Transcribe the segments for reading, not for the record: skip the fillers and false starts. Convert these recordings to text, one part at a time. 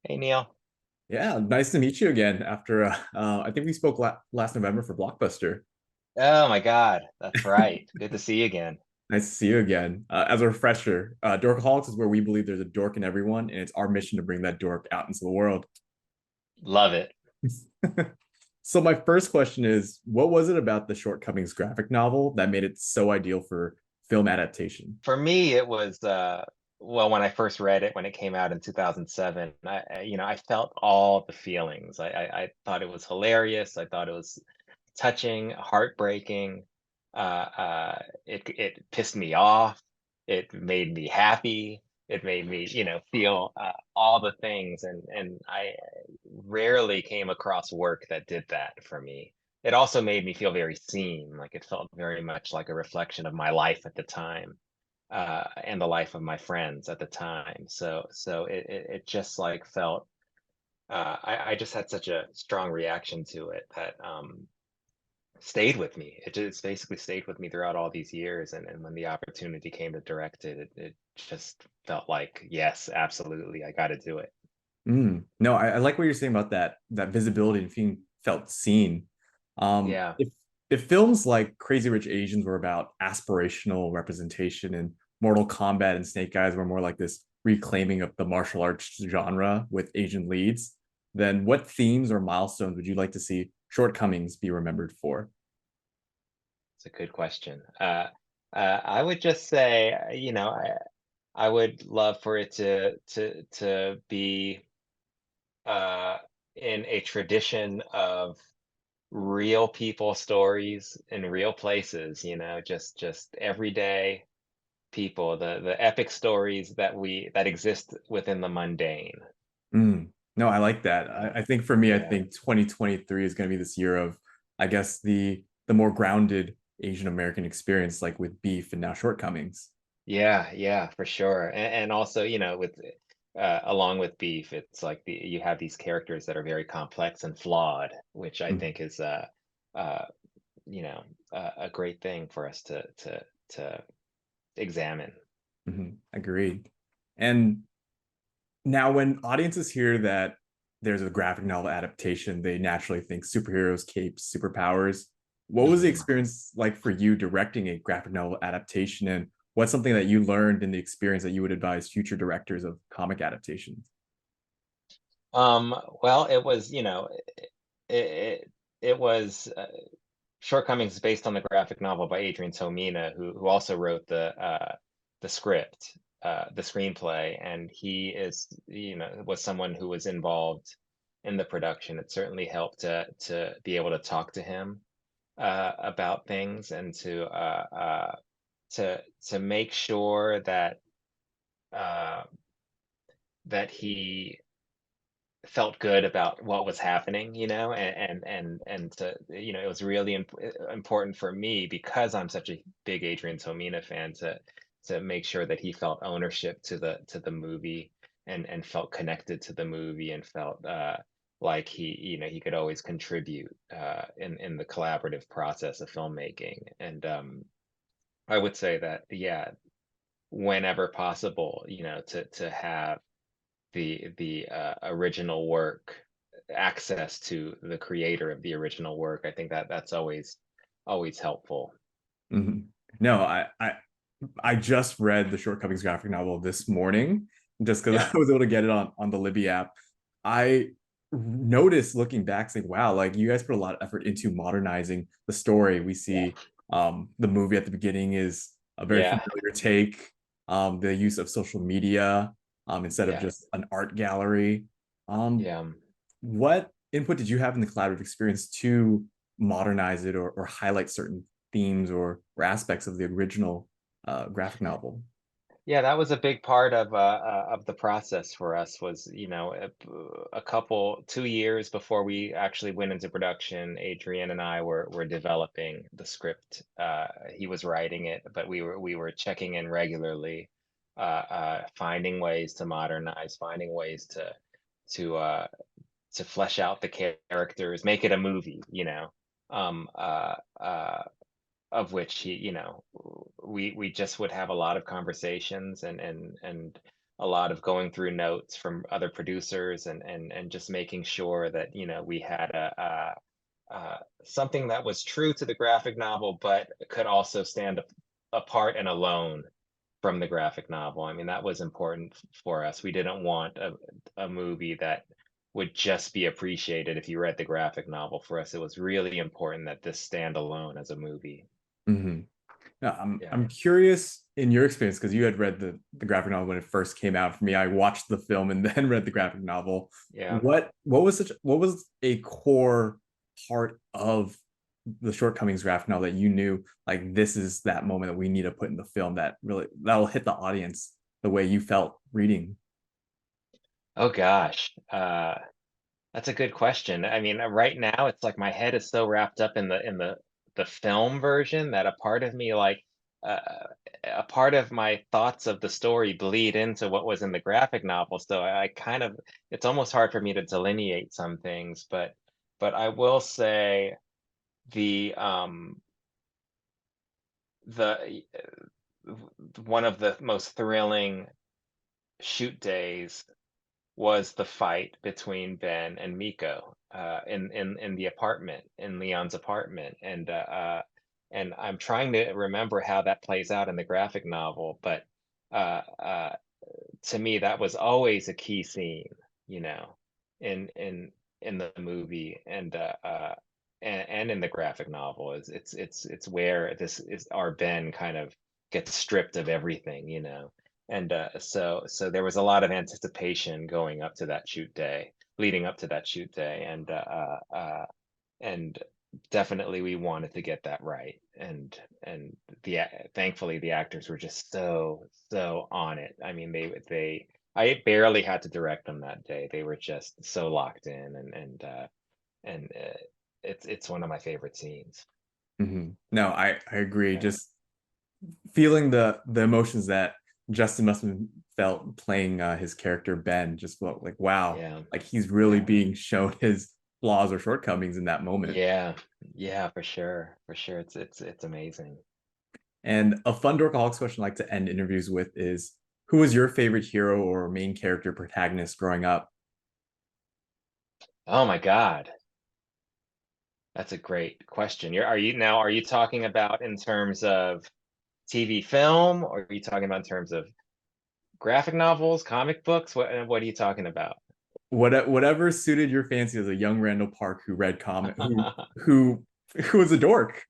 Hey Neil. Yeah, nice to meet you again after I think we spoke last November for Blockbuster. Oh my God, that's right. Good to see you again. Nice to see you again. As a refresher, Dorkaholics is where we believe there's a dork in everyone, and it's our mission to bring that dork out into the world. Love it. So my first question is, what was it about the Shortcomings graphic novel that made it so ideal for film adaptation? For me, it was well, when I first read it when it came out in 2007, I felt all the feelings. I thought it was hilarious. I thought it was touching, heartbreaking. It pissed me off. It made me happy. It made me, feel all the things, and I rarely came across work that did that for me. It also made me feel very seen, like it felt very much like a reflection of my life at the time, and the life of my friends at the time. So it just like felt. I just had such a strong reaction to it that stayed with me. It just basically stayed with me throughout all these years. And when the opportunity came to direct it, it just felt like, yes, absolutely, I got to do it. No, I like what you're saying about that visibility and feeling felt seen. Yeah. If films like Crazy Rich Asians were about aspirational representation and Mortal Kombat and Snake Eyes were more like this reclaiming of the martial arts genre with Asian leads, then what themes or milestones would you like to see Shortcomings be remembered for? It's a good question. I would just say, I would love for it to be uh, in a tradition of real people stories in real places. Just everyday people, the epic stories that exist within the mundane. No, I like that. Yeah, I think for me, I yeah, think 2023 is going to be this year of, I guess, the more grounded Asian American experience, like with Beef and now Shortcomings. yeah, yeah, for sure. And also, with along with beef, it's like you have these characters that are very complex and flawed, which I Mhm, think is uh, a great thing for us to examine. agreed. And now, when audiences hear that there's a graphic novel adaptation, they naturally think superheroes, capes, superpowers. What was the Mhm. experience like for you directing a graphic novel adaptation? And what's something that you learned in the experience that you would advise future directors of comic adaptations? Well, it was, it it, it was Shortcomings based on the graphic novel by Adrian Tomine, who also wrote the script, the screenplay, and he was someone who was involved in the production. It certainly helped to be able to talk to him about things and to make sure uh, that he felt good about what was happening, and to, it was really important for me because I'm such a big Adrian Tomina fan to make sure that he felt ownership to the movie and felt connected to the movie and felt like he could always contribute in the collaborative process of filmmaking. And I would say that, yeah, whenever possible, to have the original work, access to the creator of the original work. I think that that's always helpful. Mhm. No, I just read the Shortcomings graphic novel this morning just because Yeah, I was able to get it on the Libby app. I noticed looking back, saying, "Wow, like you guys put a lot of effort into modernizing the story." We yeah, see the movie at the beginning is a very yeah, familiar take. The use of social media instead of yeah, just an art gallery. Um, yeah. what input did you have in the collaborative experience to modernize it or highlight certain themes or aspects of the original graphic novel? Yeah, that was a big part of the process for us was, a couple 2 years before we actually went into production, Adrian and I were developing the script. He was writing it, but we were checking in regularly, finding ways to modernize, finding ways to uh, to flesh out the characters, make it a movie, um, uh, uh, of which we just would have a lot of conversations and a lot of going through notes from other producers and just making sure that, we had something that was true to the graphic novel, but could also stand apart and alone from the graphic novel. I mean, that was important for us. We didn't want a movie that would just be appreciated if you read the graphic novel. For us, it was really important that this stand alone as a movie. Mhm. Now, Yeah, I'm curious in your experience because you had read the graphic novel when it first came out. For me, I watched the film and then read the graphic novel. yeah. What was a core part of the Shortcomings graphic novel that you knew like this is that moment that we need to put in the film that really that'll hit the audience the way you felt reading? Oh gosh. That's a good question. I mean, right now it's like my head is so wrapped up in the film version that a part of me uh, a part of my thoughts of the story bleed into what was in the graphic novel. So I kind of it's almost hard for me to delineate some things, but I will say the the one of the most thrilling shoot days was the fight between Ben and Miko in the apartment in Leon's apartment, and I'm trying to remember how that plays out in the graphic novel, but uh, uh, to me that was always a key scene, you know, in in in the movie and in the graphic novel is it's where this is our Ben kind of gets stripped of everything, and so there was a lot of anticipation going up to that shoot day, leading up to that shoot day, and definitely we wanted to get that right, and thankfully the actors were just so on it. I mean, they I barely had to direct them that day. They were just so locked in, and it's one of my favorite scenes. No, I agree. Yeah, Just feeling the emotions that Justin must have felt playing his character Ben just felt like wow, yeah, like he's really yeah. being shown his flaws or shortcomings in that moment. Yeah, yeah, for sure. It's amazing. And a fun Dorkaholics question I like to end interviews with is who was your favorite hero or main character protagonist growing up? Oh my God, that's a great question. Are you talking about in terms of TV film, or are you talking about in terms of graphic novels, comic books? What are you talking about? Whatever suited your fancy as a young Randall Park who read comic who who was a dork.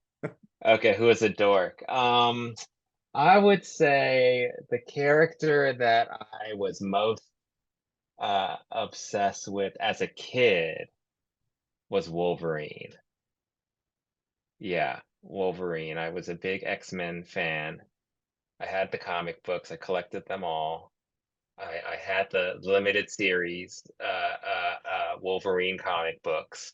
Okay, who is a dork? I would say the character that I was most obsessed with as a kid was Wolverine. Yeah, Wolverine. I was a big X-Men fan. I had the comic books. I collected them all. I had the limited series Wolverine comic books,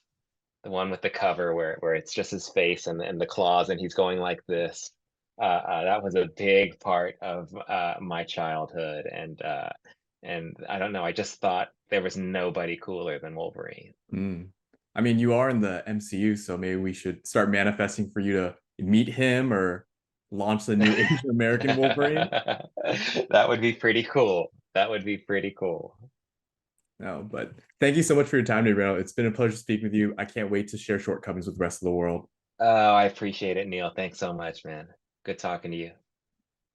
the one with the cover where it's just his face and the claws and he's going like this. That was a big part of my childhood, and I don't know. I just thought there was nobody cooler than Wolverine. Mm. I mean, you are in the MCU, so maybe we should start manifesting for you to meet him or launch the new Asian American Wolverine. That would be pretty cool. That would be pretty cool. No, but thank you so much for your time, Gabriel. It's been a pleasure speaking with you. I can't wait to share shortcomings with the rest of the world. Oh, I appreciate it, Neil. Thanks so much, man. Good talking to you.